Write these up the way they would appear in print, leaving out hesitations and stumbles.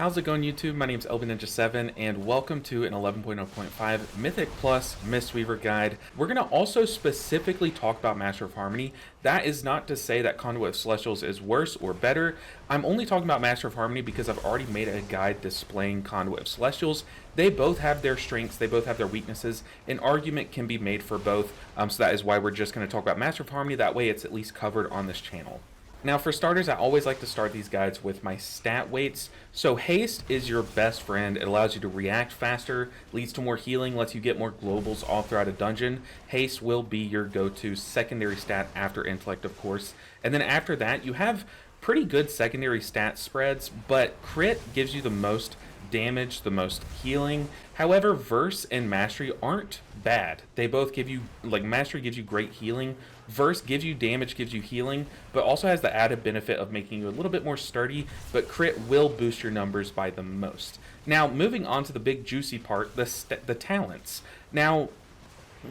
How's it going, YouTube? My name is Ninja7 and welcome to an 11.0.5 Mythic Plus Mistweaver guide. We're going to also specifically talk about Master of Harmony. That is not to say that Conduit of Celestials is worse or better. I'm only talking about Master of Harmony because I've already made a guide displaying Conduit of Celestials. They both have their strengths, they both have their weaknesses. An argument can be made for both, so that is why we're just going to talk about Master of Harmony. That way it's at least covered on this channel. Now for starters, I always like to start these guides with my stat weights. So haste is your best friend. It allows you to react faster, leads to more healing, lets you get more globals all throughout a dungeon. Haste will be your go-to secondary stat after intellect, of course. And then after that, you have pretty good secondary stat spreads, but crit gives you the most damage, the most healing. However, Verse and Mastery aren't bad. They both give you, like, Mastery gives you great healing, Verse gives you damage, gives you healing, but also has the added benefit of making you a little bit more sturdy, but crit will boost your numbers by the most. Now, moving on to the big juicy part, the talents. Now,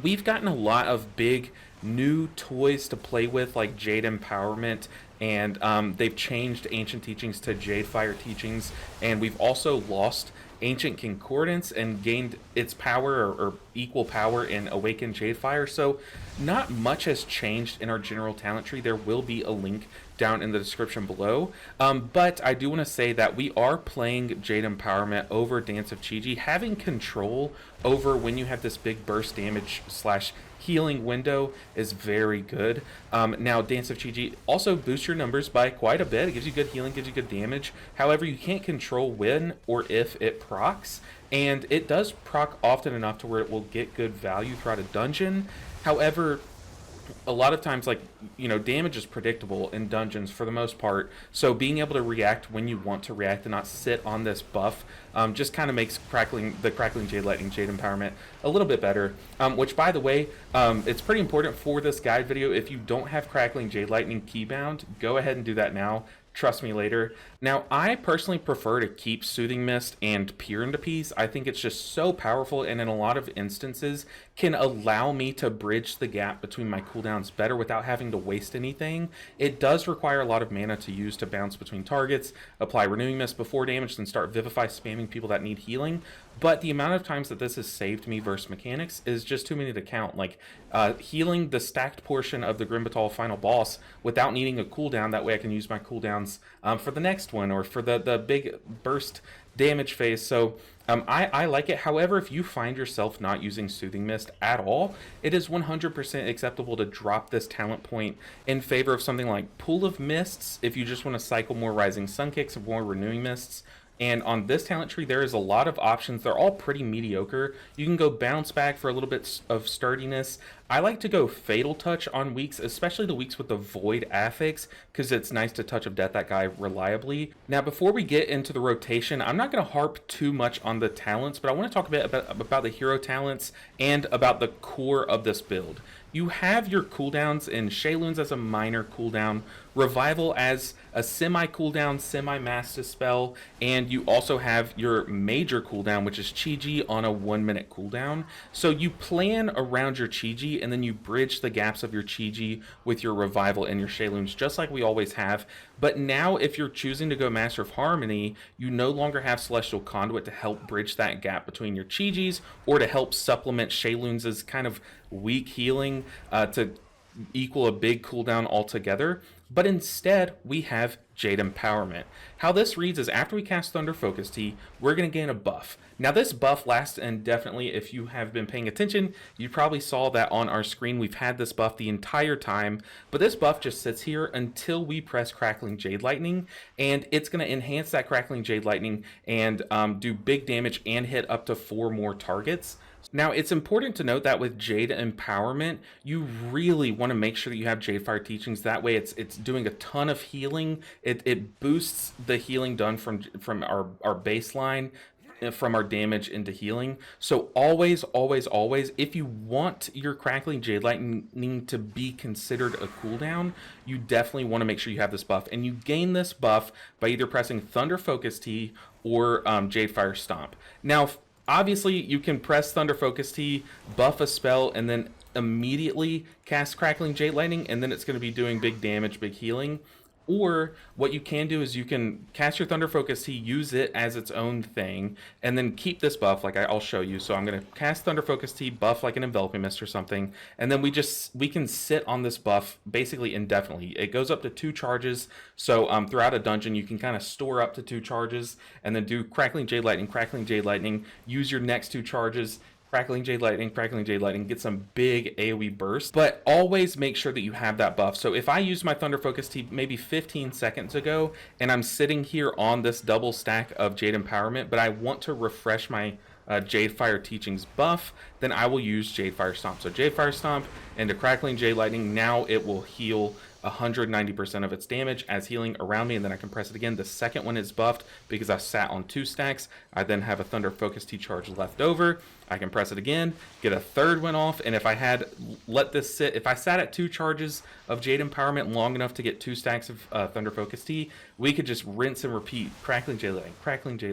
we've gotten a lot of big new toys to play with, like Jade Empowerment, and they've changed Ancient Teachings to Jade Fire Teachings, and we've also lost Ancient Concordance and gained its power or equal power in Awakened Jade Fire. So not much has changed in our general talent tree. There will be a link down in the description below, but I do want to say that we are playing Jade Empowerment over Dance of Chi-Ji, having control over when you have this big burst damage slash healing window is very good. Now Dance of Chi-Ji also boosts your numbers by quite a bit. It gives you good healing, gives you good damage. However, you can't control when or if it procs, and it does proc often enough to where it will get good value throughout a dungeon. However, a lot of times, like, you know, damage is predictable in dungeons for the most part, so being able to react when you want to react and not sit on this buff just kind of makes the Crackling Jade Lightning Jade Empowerment a little bit better, which, by the way, it's pretty important for this guide video. If you don't have Crackling Jade Lightning keybound, go ahead and do that now. Trust me later. Now, I personally prefer to keep Soothing Mist and Peer into Peace. I think it's just so powerful, and in a lot of instances can allow me to bridge the gap between my cooldowns better without having to waste anything. It does require a lot of mana to use to bounce between targets, apply Renewing Mist before damage, then start Vivify spamming people that need healing. But the amount of times that this has saved me versus mechanics is just too many to count. Like, healing the stacked portion of the Grimbatal final boss without needing a cooldown. That way I can use my cooldowns for the next one or for the big burst damage phase. So I like it. However, if you find yourself not using Soothing Mist at all, it is 100% acceptable to drop this talent point in favor of something like Pool of Mists if you just want to cycle more Rising Sun Kicks or more Renewing Mists. And on this talent tree, there is a lot of options. They're all pretty mediocre. You can go Bounce Back for a little bit of sturdiness. I like to go Fatal Touch on weeks, especially the weeks with the Void Affix, because it's nice to Touch of Death that guy reliably. Now, before we get into the rotation, I'm not going to harp too much on the talents, but I want to talk a bit about the hero talents and about the core of this build. You have your cooldowns in Shayloons as a minor cooldown, Revival as a semi-cooldown, semi-mass dispel, and you also have your major cooldown, which is Chi-Ji on a 1-minute cooldown. So you plan around your Chi-Ji, and then you bridge the gaps of your Chi-Ji with your Revival and your Shayloons, just like we always have. But now, if you're choosing to go Master of Harmony, you no longer have Celestial Conduit to help bridge that gap between your Chi-Jis or to help supplement Shayloons' kind of weak healing to equal a big cooldown altogether, but instead we have Jade Empowerment. How this reads is after we cast Thunder Focus Tea, we're going to gain a buff. Now this buff lasts indefinitely. If you have been paying attention, you probably saw that on our screen. We've had this buff the entire time, but this buff just sits here until we press Crackling Jade Lightning, and it's going to enhance that Crackling Jade Lightning and do big damage and hit up to 4 more targets. Now, it's important to note that with Jade Empowerment, you really want to make sure that you have Jade Fire Teachings. That way it's doing a ton of healing. It boosts the healing done from our baseline, from our damage into healing. So always, if you want your Crackling Jade Lightning to be considered a cooldown, you definitely want to make sure you have this buff. And you gain this buff by either pressing Thunder Focus Tea or Jade Fire Stomp. Now, obviously, you can press Thunder Focus Tea, buff a spell, and then immediately cast Crackling Jade Lightning, and then it's going to be doing big damage, big healing. Or what you can do is you can cast your Thunder Focus Tea, use it as its own thing, and then keep this buff like I'll show you. So I'm going to cast Thunder Focus Tea, buff like an Enveloping Mist or something, and then we can sit on this buff basically indefinitely. It goes up to 2 charges, so throughout a dungeon you can kind of store up to 2 charges, and then do Crackling Jade Lightning, use your next 2 charges, Crackling Jade Lightning, get some big AoE bursts, but always make sure that you have that buff. So if I used my Thunder Focus Tea maybe 15 seconds ago, and I'm sitting here on this double stack of Jade Empowerment, but I want to refresh my Jade Fire Teachings buff, then I will use Jade Fire Stomp. So Jade Fire Stomp into Crackling Jade Lightning, now it will heal 190% of its damage as healing around me, and then I can press it again. The second one is buffed because I sat on 2 stacks. I then have a Thunder Focus Tea charge left over. I can press it again, get a third one off, and if I had let this sit, if I sat at 2 charges of Jade Empowerment long enough to get 2 stacks of Thunder Focus Tea, we could just rinse and repeat Crackling Jade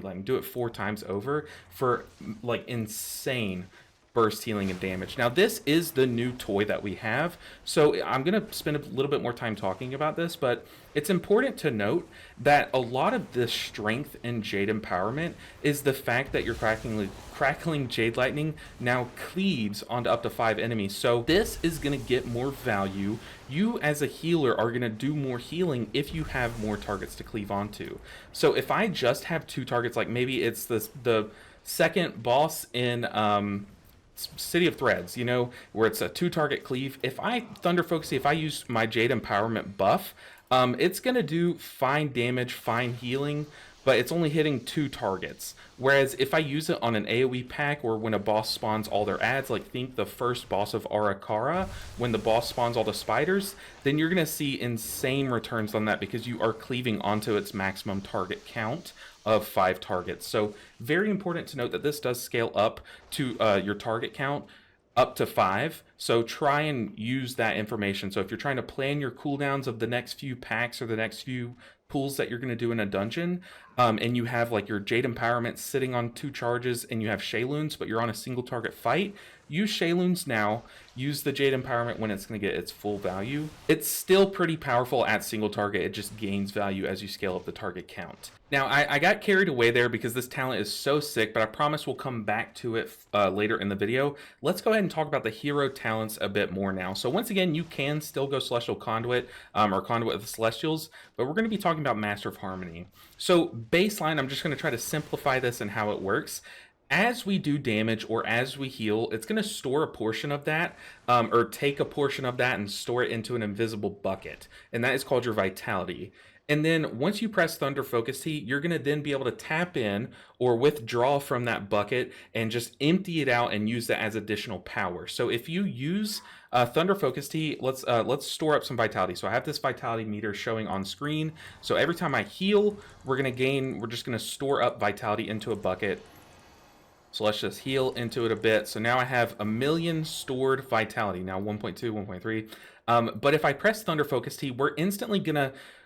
Lightning, do it 4 times over for like insane burst healing and damage. Now this is the new toy that we have, so I'm going to spend a little bit more time talking about this, but it's important to note that a lot of the strength in Jade Empowerment is the fact that your Crackling Jade Lightning now cleaves onto up to 5 enemies, so this is going to get more value. You as a healer are going to do more healing if you have more targets to cleave onto. So if I just have 2 targets, like maybe it's the second boss in City of Threads, you know, where it's a 2 target cleave. If I Thunder Focus, if I use my Jade Empowerment buff, it's gonna do fine damage, fine healing, but it's only hitting 2 targets. Whereas if I use it on an AoE pack or when a boss spawns all their ads, like think the first boss of Arakara, when the boss spawns all the spiders, then you're gonna see insane returns on that because you are cleaving onto its maximum target count of 5 targets. So very important to note that this does scale up to your target count up to 5. So try and use that information. So if you're trying to plan your cooldowns of the next few packs or the next few pulls that you're going to do in a dungeon, and you have like your Jade Empowerment sitting on 2 charges and you have Shayloons, but you're on a single target fight, use Shayloons now, use the Jade Empowerment when it's going to get its full value. It's still pretty powerful at single target, it just gains value as you scale up the target count. Now, I got carried away there because this talent is so sick, but I promise we'll come back to it later in the video. Let's go ahead and talk about the hero talents a bit more now. So once again, you can still go Celestial Conduit or Conduit of the Celestials, but we're going to be talking about Master of Harmony. So baseline, I'm just going to try to simplify this and how it works. As we do damage or as we heal, it's going to store a portion of that or take a portion of that and store it into an invisible bucket. And that is called your vitality. And then once you press Thunder Focus Tea, you're going to then be able to tap in or withdraw from that bucket and just empty it out and use that as additional power. So if you use Thunder Focus Tea, let's store up some vitality. So I have this vitality meter showing on screen. So every time I heal, we're just going to store up vitality into a bucket. So let's just heal into it a bit. So now I have 1,000,000 stored vitality. Now 1.2, 1.3. But if I press Thunder Focus Tea,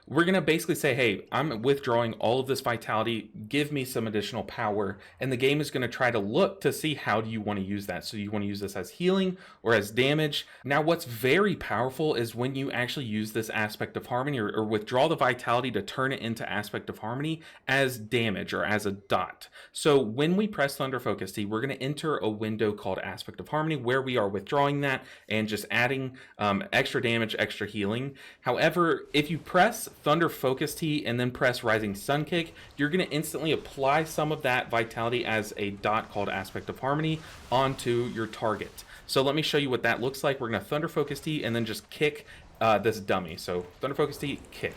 we're gonna basically say, hey, I'm withdrawing all of this vitality, give me some additional power, and the game is gonna try to look to see how do you want to use that. So you want to use this as healing or as damage. Now what's very powerful is when you actually use this Aspect of Harmony or withdraw the vitality to turn it into Aspect of Harmony as damage or as a dot. So when we press Thunder Focus Tea, we're gonna enter a window called Aspect of Harmony where we are withdrawing that and just adding extra damage, extra healing. However, if you press Thunder Focus Tea and then press Rising Sun Kick, you're going to instantly apply some of that vitality as a dot called Aspect of Harmony onto your target. So let me show you what that looks like. We're going to Thunder Focus Tea and then just kick this dummy. So Thunder Focus Tea, kick.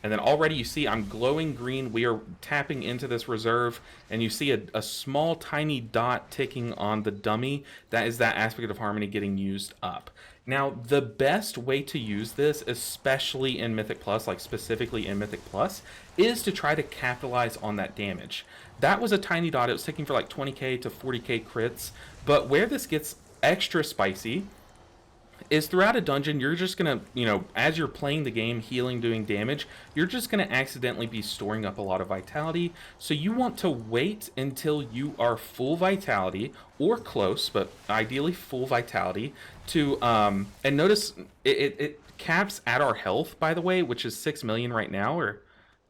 And then already you see I'm glowing green. We are tapping into this reserve, and you see a small tiny dot ticking on the dummy. That is that Aspect of Harmony getting used up. Now, the best way to use this, especially in Mythic Plus, like specifically in Mythic Plus, is to try to capitalize on that damage. That was a tiny dot. It was ticking for like 20k to 40k crits. But where this gets extra spicy is throughout a dungeon, you're just gonna, you know, as you're playing the game, healing, doing damage, you're just gonna accidentally be storing up a lot of vitality. So you want to wait until you are full vitality or close, but ideally full vitality to, and notice it caps at our health, by the way, which is 6 million right now, or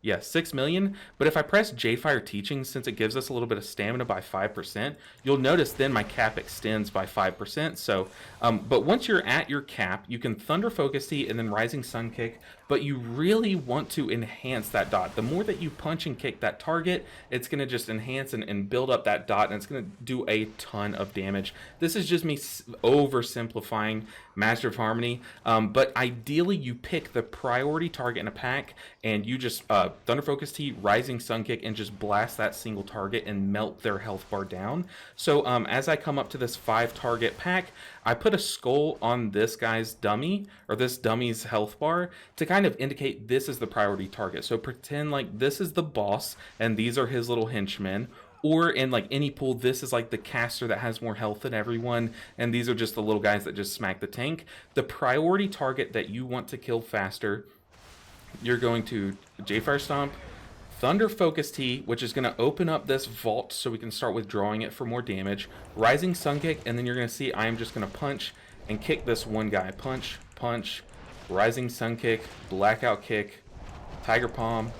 yeah, 6 million. But if I press J-Fire Teaching, since it gives us a little bit of stamina by 5%, you'll notice then my cap extends by 5%. So, but once you're at your cap, you can Thunder Focus Tea and then Rising Sun Kick, but you really want to enhance that dot. The more that you punch and kick that target, it's going to just enhance and build up that dot, and it's going to do a ton of damage. This is just me oversimplifying Master of Harmony, but ideally you pick the priority target in a pack, and you just Thunder Focus Tea, Rising Sun Kick, and just blast that single target and melt their health bar down. So as I come up to this 5 target pack, I put a skull on this guy's dummy, or this dummy's health bar, to kind of indicate this is the priority target. So pretend like this is the boss and these are his little henchmen, or in like any pool, this is like the caster that has more health than everyone, and these are just the little guys that just smack the tank. The priority target that you want to kill faster, you're going to J-Fire Stomp, Thunder Focus Tea, which is going to open up this vault so we can start withdrawing it for more damage, Rising Sun Kick, and then you're going to see I am just going to punch and kick this one guy. Punch, punch, Rising Sun Kick, Blackout Kick, Tiger Palm,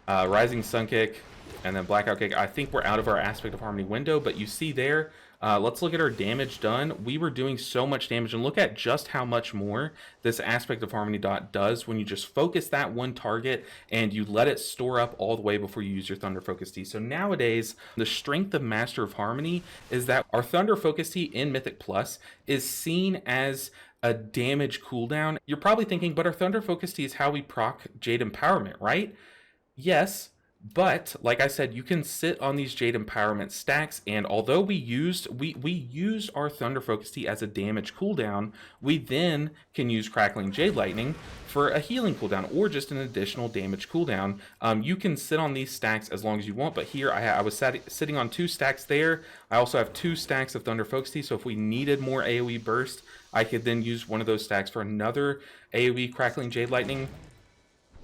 Rising Sun Kick, and then Blackout Kick. I think we're out of our Aspect of Harmony window, but you see there, let's look at our damage done. We were doing so much damage, and look at just how much more this Aspect of Harmony dot does when you just focus that one target and you let it store up all the way before you use your Thunder Focus Tea. So nowadays, the strength of Master of Harmony is that our Thunder Focus Tea in Mythic Plus is seen as a damage cooldown. You're probably thinking, but our Thunder Focus Tea is how we proc Jade Empowerment, right? Yes, but like I said, you can sit on these Jade Empowerment stacks, and although we used our Thunder Focus Tea as a damage cooldown, we then can use Crackling Jade Lightning for a healing cooldown or just an additional damage cooldown. You can sit on these stacks as long as you want, but here I was sitting on 2 stacks there. I also have 2 stacks of Thunder Focus Tea, so if we needed more AoE burst, I could then use one of those stacks for another AoE Crackling Jade Lightning.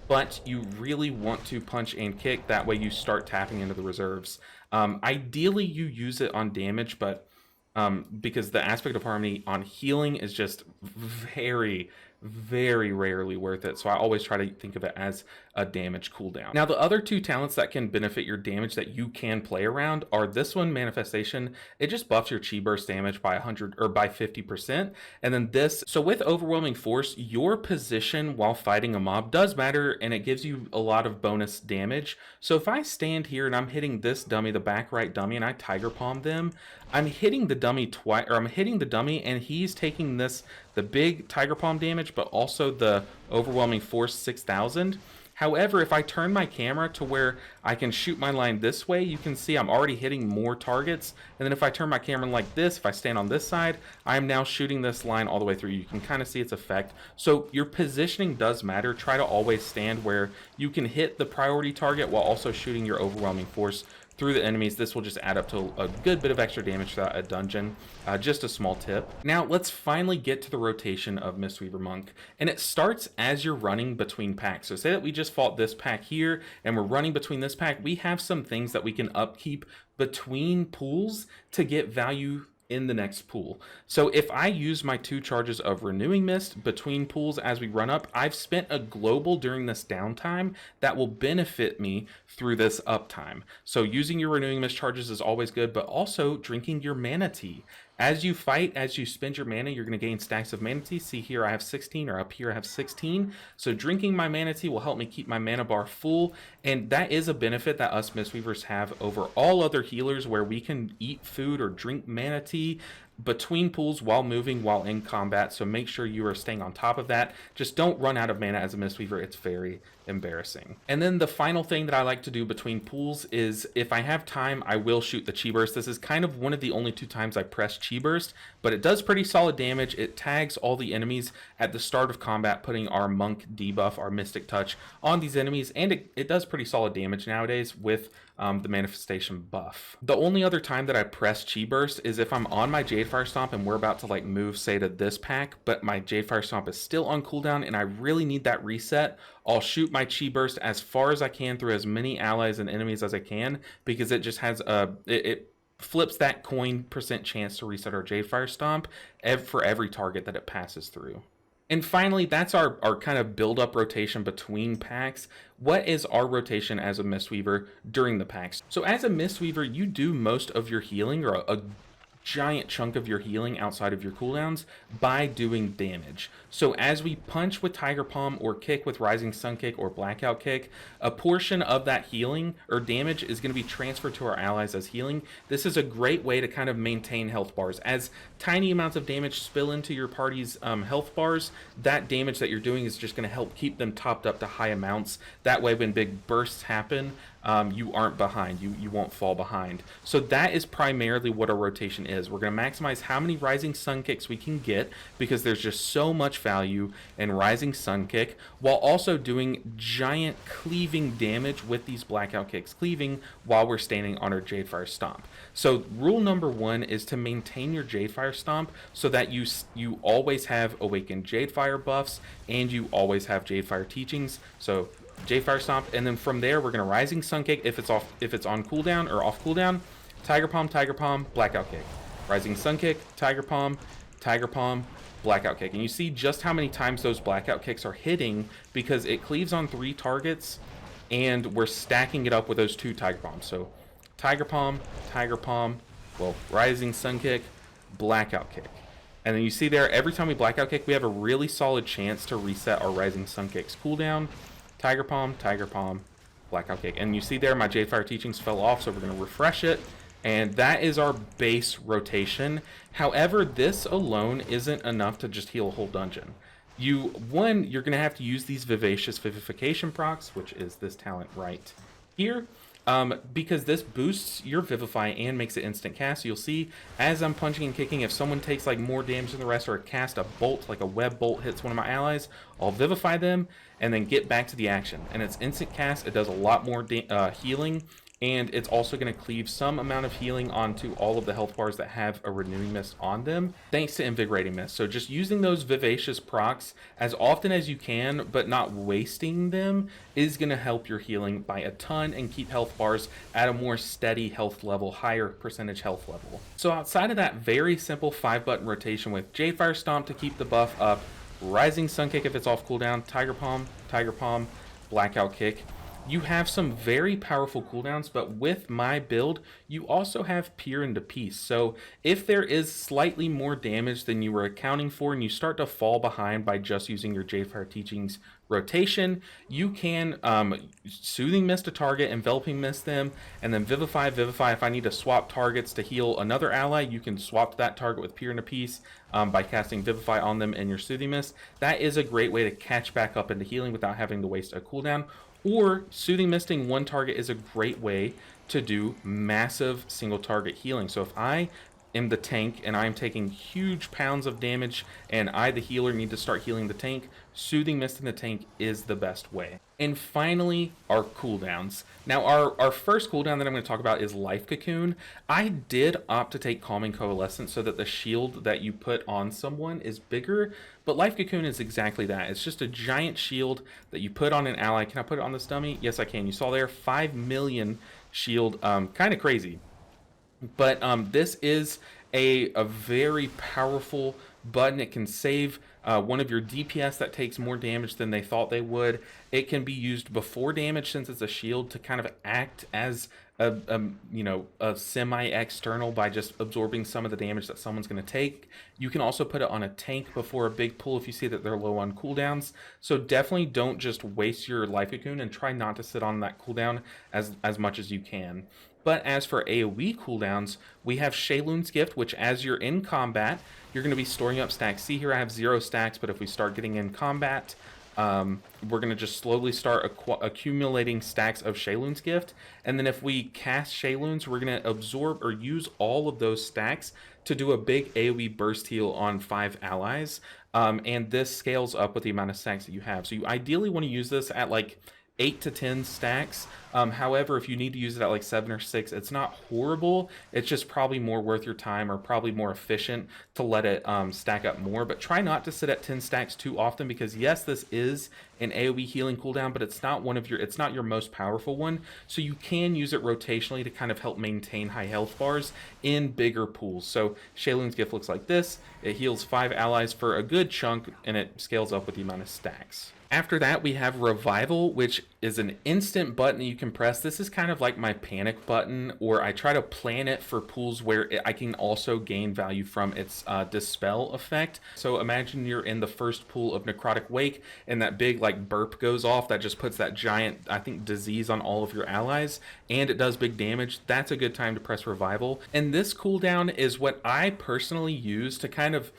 But you really want to punch and kick, that way you start tapping into the reserves. Ideally you use it on damage, but because the Aspect of Harmony on healing is just very rarely worth it, so I always try to think of it as a damage cooldown. Now, the other 2 talents that can benefit your damage that you can play around are this one, Manifestation. It just buffs your chi burst damage by 100 or by 50%, and then this, so with Overwhelming Force, your position while fighting a mob does matter, and it gives you a lot of bonus damage. So if I stand here and I'm hitting this dummy, the back right dummy, and I Tiger Palm them, I'm hitting the dummy twice, or I'm hitting the dummy and he's taking this, the big Tiger Palm damage, but also the Overwhelming Force 6000. However, if I turn my camera to where I can shoot my line this way, you can see I'm already hitting more targets. And then if I turn my camera like this, if I stand on this side, I'm now shooting this line all the way through. You can kind of see its effect. So your positioning does matter. Try to always stand where you can hit the priority target while also shooting your Overwhelming Force through the enemies. This will just add up to a good bit of extra damage throughout a dungeon. Just a small tip. Now let's finally get to the rotation of Mistweaver Monk, and it starts as you're running between packs. So say that we just fought this pack here and we're running between this pack, we have some things that we can upkeep between pools to get value in the next pool. So if I use my 2 charges of Renewing Mist between pools as we run up, I've spent a global during this downtime that will benefit me through this uptime. So using your Renewing Mist charges is always good, but also drinking your Mana Tea. As you fight, as you spend your mana, you're going to gain stacks of Mana Tea. See here I have 16, or up here I have 16. So drinking my Mana Tea will help me keep my mana bar full, and that is a benefit that us Mistweavers have over all other healers, where we can eat food or drink Mana Tea between pools while moving, while in combat. So make sure you are staying on top of that. Just don't run out of mana as a Mistweaver. It's very embarrassing. And then the final thing that I like to do between pools is, if I have time, I will shoot the Chi Burst. This is kind of one of the only 2 times I press Chi Burst, but it does pretty solid damage. It tags all the enemies at the start of combat, putting our Monk debuff, our Mystic Touch, on these enemies, and it does pretty solid damage nowadays with the Manifestation buff. The only other time that I press Chi Burst is if I'm on my Jade Jade Fire Stomp and we're about to like move, say, to this pack, but my Jade Fire Stomp is still on cooldown and I really need that reset, I'll shoot my Chi Burst as far as I can through as many allies and enemies as I can, because it just has it flips that coin percent chance to reset our Jade Fire Stomp for every target that it passes through. And finally, that's our kind of build-up rotation between packs. What is our rotation as a Mistweaver during the packs? So as a Mistweaver, you do most of your healing, or a giant chunk of your healing outside of your cooldowns, by doing damage. So as we punch with Tiger Palm or kick with Rising Sun Kick or Blackout Kick, a portion of that healing or damage is going to be transferred to our allies as healing. This is a great way to kind of maintain health bars. As tiny amounts of damage spill into your party's health bars, that damage that you're doing is just going to help keep them topped up to high amounts. That way when big bursts happen, you aren't behind, you won't fall behind. So that is primarily what our rotation is. We're going to maximize how many Rising Sun Kicks we can get, because there's just so much value in Rising Sun Kick, while also doing giant cleaving damage with these Blackout Kicks, cleaving while we're standing on our Jade Fire Stomp. So rule number one is to maintain your Jade Fire Stomp so that you always have Awakened Jade Fire buffs and you always have Jade Fire teachings. So Jade Fire Stomp, and then from there we're gonna Rising Sun Kick if it's on cooldown or off cooldown, Tiger Palm, Blackout Kick, Rising Sun Kick, Tiger Palm, Blackout Kick. And you see just how many times those Blackout Kicks are hitting, because it cleaves on 3 targets and we're stacking it up with those 2 Tiger Palms. So Tiger Palm, well, Rising Sun Kick, Blackout Kick. And then you see there, every time we Blackout Kick, we have a really solid chance to reset our Rising Sun Kick's cooldown. Tiger Palm, Blackout Kick. And you see there, my Jade Fire teachings fell off, so we're going to refresh it. And that is our base rotation. However, this alone isn't enough to just heal a whole dungeon. You're going to have to use these Vivacious Vivification procs, which is this talent right here. Because this boosts your Vivify and makes it instant cast. So you'll see, as I'm punching and kicking, if someone takes like more damage than the rest, or cast a bolt, like a web bolt hits one of my allies, I'll Vivify them and then get back to the action. And it's instant cast, it does a lot more healing, and it's also going to cleave some amount of healing onto all of the health bars that have a Renewing Mist on them, thanks to Invigorating Mist. So just using those Vivacious procs as often as you can, but not wasting them, is going to help your healing by a ton and keep health bars at a more steady health level, higher percentage health level. So outside of that very simple 5-button rotation with Jade Fire Stomp to keep the buff up, Rising Sun Kick if it's off cooldown, Tiger Palm, Blackout Kick, you have some very powerful cooldowns, but with my build, you also have Peer into Peace. So if there is slightly more damage than you were accounting for and you start to fall behind by just using your Jade Fire teachings rotation, you can Soothing Mist a target, Enveloping Mist them, and then Vivify. If I need to swap targets to heal another ally, you can swap that target with Peer into Peace by casting Vivify on them in your Soothing Mist. That is a great way to catch back up into healing without having to waste a cooldown. Or Soothing Misting one target is a great way to do massive single target healing. So if I am the tank and I'm taking huge pounds of damage and I, the healer, need to start healing the tank, Soothing Mist in the tank is the best way. And finally, our cooldowns. Now, our first cooldown that I'm going to talk about is Life Cocoon. I did opt to take Calming Coalescence so that the shield that you put on someone is bigger, but Life Cocoon is exactly that. It's just a giant shield that you put on an ally. Can I put it on this dummy? Yes, I can. You saw there, 5 million shield, kind of crazy. But this is a very powerful button. It can save one of your DPS that takes more damage than they thought they would. It can be used before damage, since it's a shield, to kind of act as a semi-external by just absorbing some of the damage that someone's going to take. You can also put it on a tank before a big pull if you see that they're low on cooldowns. So definitely don't just waste your Life Cocoon, and try not to sit on that cooldown as much as you can. But as for AoE cooldowns, we have Sheilun's Gift, which as you're in combat, you're going to be storing up stacks. See here, I have 0 stacks, but if we start getting in combat, we're going to just slowly start accumulating stacks of Sheilun's Gift. And then if we cast Sheilun's, we're going to absorb or use all of those stacks to do a big AoE burst heal on 5 allies. And this scales up with the amount of stacks that you have. So you ideally want to use this at like 8 to 10 stacks, However, if you need to use it at like 7 or 6, it's not horrible. It's just probably more worth your time, or probably more efficient to let it stack up more. But try not to sit at 10 stacks too often, because yes, this is an AoE healing cooldown, but it's not it's not your most powerful one. So you can use it rotationally to kind of help maintain high health bars in bigger pools. So Shayloon's gift looks like this. It heals 5 allies for a good chunk, and it scales up with the amount of stacks. After that, we have Revival, which is an instant button that you can press. This is kind of like my panic button, or I try to plan it for pools where I can also gain value from its dispel effect. So imagine you're in the first pool of Necrotic Wake, and that big like burp goes off that just puts that giant, I think, disease on all of your allies, and it does big damage. That's a good time to press Revival. And this cooldown is what I personally use to kind of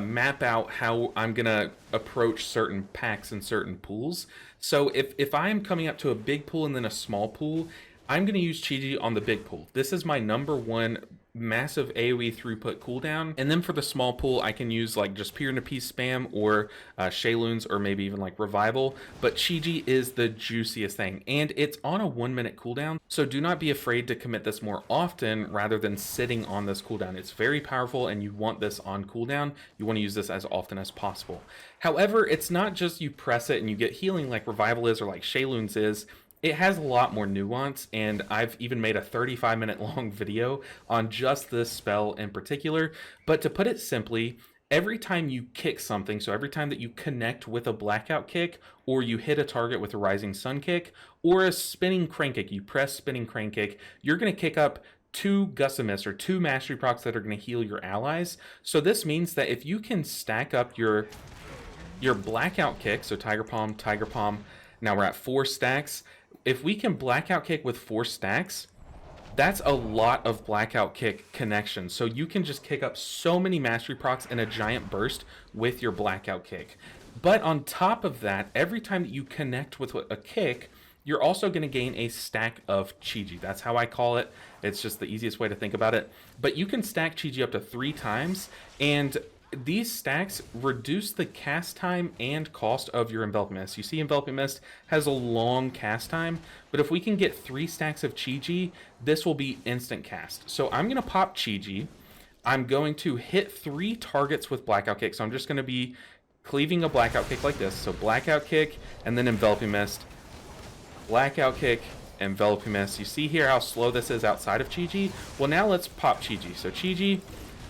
map out how I'm gonna approach certain packs and certain pools. So if I'm coming up to a big pool and then a small pool, I'm gonna use Chi-Ji on the big pool. This is my #1 massive AoE throughput cooldown. And then for the small pool, I can use like just Peer into Peace spam, or Shayloon's, or maybe even like Revival. But Chi-Ji is the juiciest thing, and it's on a 1-minute cooldown. So do not be afraid to commit this more often rather than sitting on this cooldown. It's very powerful, and you want this on cooldown. You want to use this as often as possible. However, it's not just you press it and you get healing like Revival is, or like Shayloon's is. It has a lot more nuance, and I've even made a 35-minute long video on just this spell in particular. But to put it simply, every time you kick something, so every time that you connect with a blackout kick, or you hit a target with a rising sun kick, or a spinning crank kick, you press spinning crank kick, you're going to kick up 2 Gust of Mist, or 2 mastery procs that are going to heal your allies. So this means that if you can stack up your blackout kick, so Tiger Palm, now we're at 4 stacks. If we can blackout kick with 4 stacks, that's a lot of blackout kick connections. So you can just kick up so many mastery procs in a giant burst with your blackout kick. But on top of that, every time that you connect with a kick, you're also going to gain a stack of Chi-Ji. That's how I call it. It's just the easiest way to think about it. But you can stack Chi-Ji up to 3 times, and these stacks reduce the cast time and cost of your Enveloping Mist. You see Enveloping Mist has a long cast time, but if we can get 3 stacks of Chi-Ji, this will be instant cast. So I'm going to pop Chi-Ji. I'm going to hit 3 targets with Blackout Kick. So I'm just going to be cleaving a Blackout Kick like this. So Blackout Kick, and then Enveloping Mist. Blackout Kick, Enveloping Mist. You see here how slow this is outside of Chi-Ji? Well, now let's pop Chi-Ji. So Chi-Ji,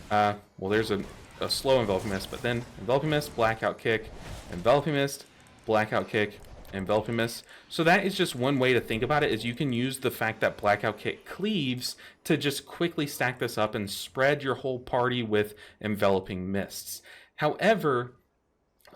well, there's a slow Enveloping Mist, but then Enveloping Mist, Blackout Kick, Enveloping Mist, Blackout Kick, Enveloping Mist. So that is just one way to think about it, is you can use the fact that Blackout Kick cleaves to just quickly stack this up and spread your whole party with Enveloping Mists. However,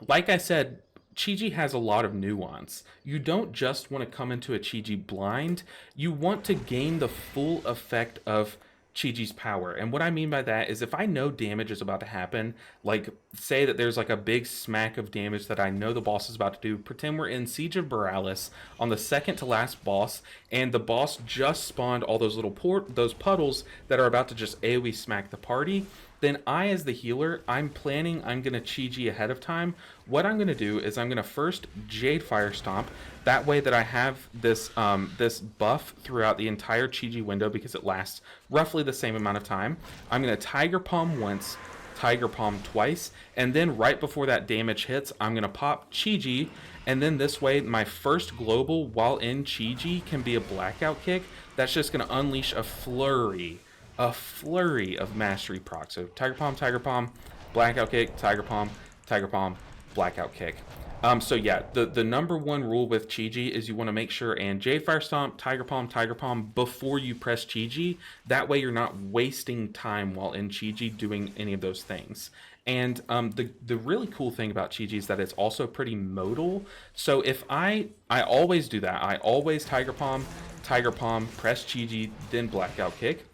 like I said, Chi-Ji has a lot of nuance. You don't just want to come into a Chi-Ji blind, you want to gain the full effect of Chi-Ji's power. And what I mean by that is, if I know damage is about to happen, like say that there's like a big smack of damage that I know the boss is about to do. Pretend we're in Siege of Paralysis on the second to last boss, and the boss just spawned all those little those puddles that are about to just AoE smack the party. Then I, as the healer, I'm planning I'm going to Chi-Ji ahead of time. What I'm going to do is I'm going to first Jade Fire Stomp. That way that I have this this buff throughout the entire Chi-Ji window, because it lasts roughly the same amount of time. I'm going to Tiger Palm once, Tiger Palm twice, and then right before that damage hits, I'm going to pop Chi-Ji, and then this way my first global while in Chi-Ji can be a Blackout Kick. That's just going to unleash a flurry of mastery procs. So Tiger Palm, Blackout Kick, Tiger Palm, Blackout Kick. So yeah, the #1 rule with Chi-Ji is you want to make sure and Jade Fire Stomp, Tiger Palm before you press Chi-Ji. That way you're not wasting time while in Chi-Ji doing any of those things. And the really cool thing about Chi-Ji is that it's also pretty modal. So if I always do that. I always Tiger Palm, press Chi-Ji, then Blackout Kick.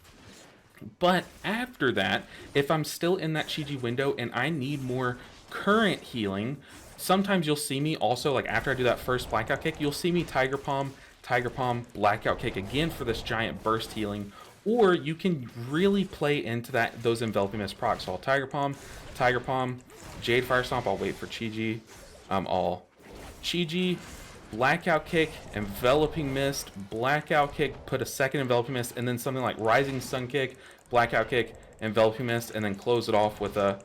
But after that, if I'm still in that Chi-Ji window and I need more current healing, sometimes you'll see me also, like after I do that first Blackout Kick, you'll see me Tiger Palm, Blackout Kick again for this giant burst healing. Or you can really play into those Enveloping Mist procs. So I'll Tiger Palm, Jade Fire Stomp, I'll wait for Chi-Ji, I'll Chi-Ji, blackout kick, enveloping mist, blackout kick, put a second enveloping mist, and then something like rising sun kick, blackout kick, enveloping mist, and then close it off with a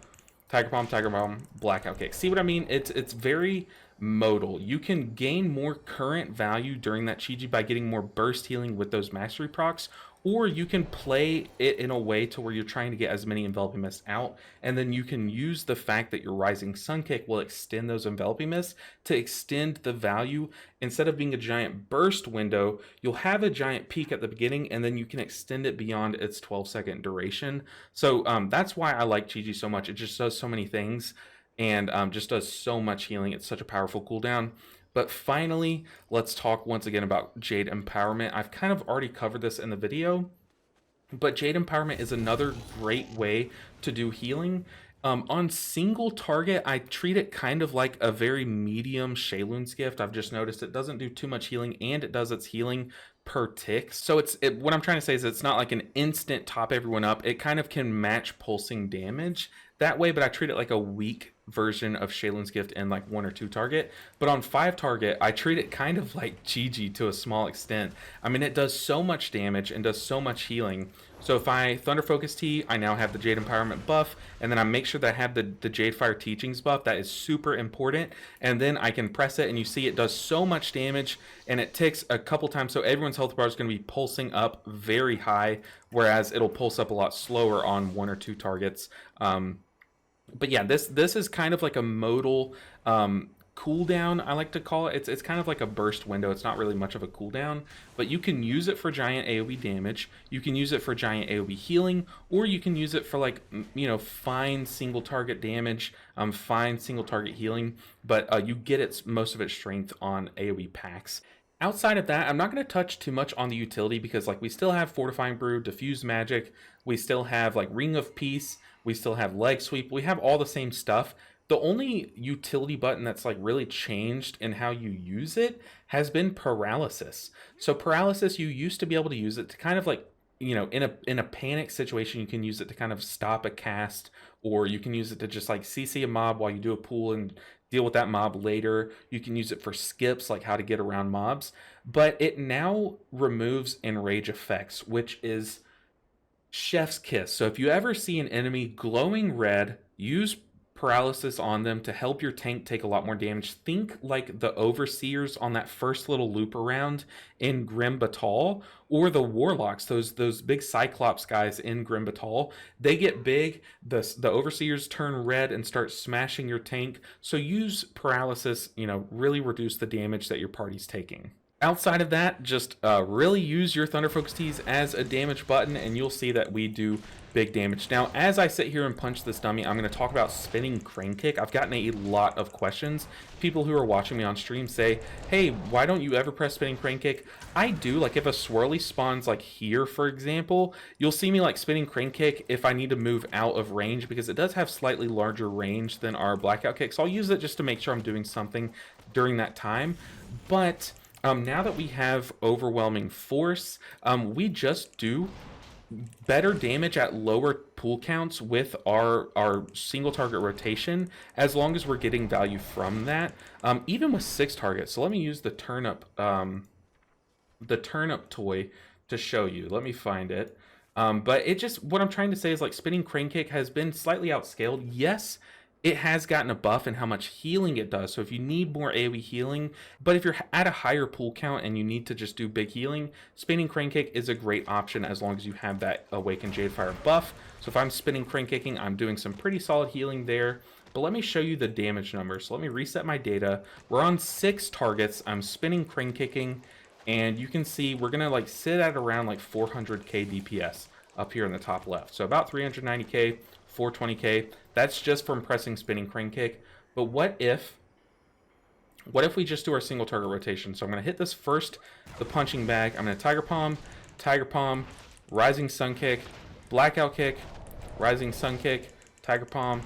tiger bomb, blackout kick. See what I mean? It's very modal. You can gain more current value during that Chi by getting more burst healing with those mastery procs, or you can play it in a way to where you're trying to get as many enveloping mists out, and then you can use the fact that your rising sun kick will extend those enveloping mists to extend the value. Instead of being a giant burst window, you'll have a giant peak at the beginning, and then you can extend it beyond its 12-second duration. So that's why I like Chi so much. It just does so many things, and just does so much healing. It's such a powerful cooldown. But finally, let's talk once again about Jade Empowerment. I've kind of already covered this in the video, but Jade Empowerment is another great way to do healing. On single target, I treat it kind of like a very medium Sheilun's Gift. I've just noticed it doesn't do too much healing, and it does its healing per tick. So what I'm trying to say is it's not like an instant top everyone up. It kind of can match pulsing damage that way, but I treat it like a weak version of Sheilun's Gift in like 1 or 2 target. But on 5 target, I treat it kind of like Gigi to a small extent. I mean, it does so much damage and does so much healing. So if I Thunder Focus Tea, I now have the Jade Empowerment buff, and then I make sure that I have the Jade Fire Teachings buff. That is super important. And then I can press it, and you see it does so much damage, and it ticks a couple times. So everyone's health bar is going to be pulsing up very high, whereas it'll pulse up a lot slower on 1 or 2 targets. But yeah, this is kind of like a modal cooldown, I like to call it. It's kind of like a burst window. It's not really much of a cooldown, but you can use it for giant AoE damage. You can use it for giant AoE healing, or you can use it for like, you know, fine single target damage, fine single target healing, but you get most of its strength on AoE packs. Outside of that, I'm not going to touch too much on the utility because like we still have Fortifying Brew, Diffuse Magic, we still have like Ring of Peace, we still have Leg Sweep, we have all the same stuff. The only utility button that's like really changed in how you use it has been paralysis. So paralysis, you used to be able to use it to kind of like, you know, in a panic situation, you can use it to kind of stop a cast, or you can use it to just like CC a mob while you do a pull and deal with that mob later. You can use it for skips, like how to get around mobs, but it now removes enrage effects, which is chef's kiss. So if you ever see an enemy glowing red, use paralysis on them to help your tank take a lot more damage. Think like the overseers on that first little loop around in Grim Batal, or the warlocks, those big cyclops guys in Grim Batal. They get big, the overseers turn red and start smashing your tank. So use paralysis, you know, really reduce the damage that your party's taking. Outside of that, just really use your Thunder Focus Teas as a damage button, and you'll see that we do big damage. Now, as I sit here and punch this dummy, I'm going to talk about Spinning Crane Kick. I've gotten a lot of questions. People who are watching me on stream say, hey, why don't you ever press Spinning Crane Kick? I do. Like if a swirly spawns like here, for example, you'll see me like Spinning Crane Kick if I need to move out of range, because it does have slightly larger range than our Blackout Kick. So I'll use it just to make sure I'm doing something during that time. But now that we have Overwhelming Force, we just do better damage at lower pool counts with our single target rotation, as long as we're getting value from that, even with 6 targets. So let me use the turnip toy to show you. Let me find it. But it just, what I'm trying to say is like Spinning Crane Kick has been slightly outscaled. Yes, it has gotten a buff in how much healing it does. So if you need more AoE healing, but if you're at a higher pool count and you need to just do big healing, Spinning Crane Kick is a great option as long as you have that Awakened Jadefire buff. So if I'm spinning crane kicking, I'm doing some pretty solid healing there. But let me show you the damage numbers. So let me reset my data. We're on 6 targets. I'm spinning crane kicking, and you can see we're gonna like sit at around like 400k DPS up here in the top left. So about 390k, 420k. That's just from pressing Spinning Crane Kick. But what if we just do our single target rotation? So I'm going to hit this first, the punching bag. I'm going to Tiger Palm, Rising Sun Kick, Blackout Kick, Rising Sun Kick, Tiger Palm,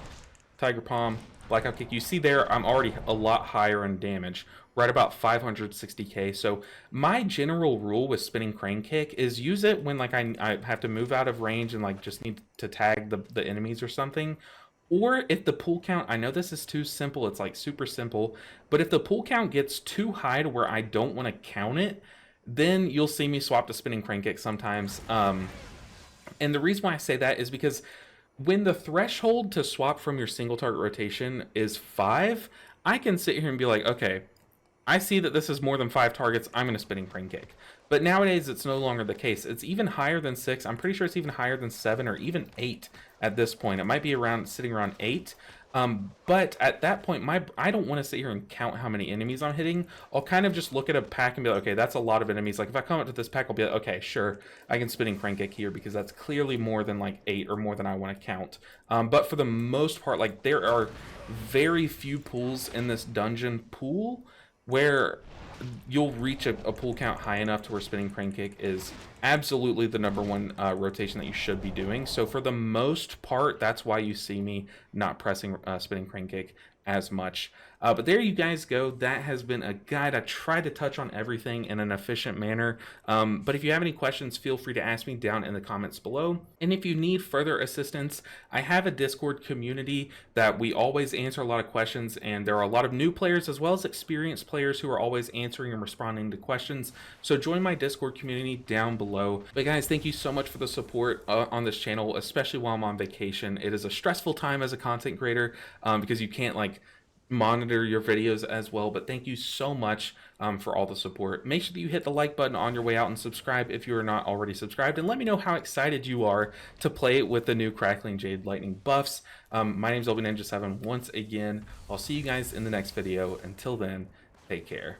Blackout Kick. You see there, I'm already a lot higher in damage, right about 560k. So my general rule with Spinning Crane Kick is use it when like I have to move out of range and like just need to tag the enemies or something. Or if the pool count, I know this is too simple, it's like super simple, but if the pool count gets too high to where I don't want to count it, then you'll see me swap to spinning crank kick sometimes. And the reason why I say that is because when the threshold to swap from your single target rotation is 5, I can sit here and be like, okay, I see that this is more than 5 targets, I'm going to spinning crane kick. But nowadays, it's no longer the case. It's even higher than 6. I'm pretty sure it's even higher than 7 or even 8 at this point. It might be sitting around 8. But at that point, I don't want to sit here and count how many enemies I'm hitting. I'll kind of just look at a pack and be like, okay, that's a lot of enemies. Like if I come up to this pack, I'll be like, okay, sure, I can spinning crank kick here because that's clearly more than like 8 or more than I want to count. But for the most part, like there are very few pools in this dungeon pool where you'll reach a pool count high enough to where spinning crane kick is absolutely the number one rotation that you should be doing. So for the most part, that's why you see me not pressing spinning crane kick as much. But there you guys go. That has been a guide. I tried to touch on everything in an efficient manner. But if you have any questions, feel free to ask me down in the comments below. And if you need further assistance, I have a Discord community that we always answer a lot of questions, and there are a lot of new players as well as experienced players who are always answering and responding to questions. So join my Discord community down below. But guys, thank you so much for the support on this channel, especially while I'm on vacation. It is a stressful time as a content creator because you can't like monitor your videos as well, but thank you so much for all the support. Make sure that you hit the like button on your way out and subscribe if you are not already subscribed, and let me know how excited you are to play with the new Crackling Jade Lightning buffs. My name is Ninja7. Once again, I'll see you guys in the next video. Until then, take care.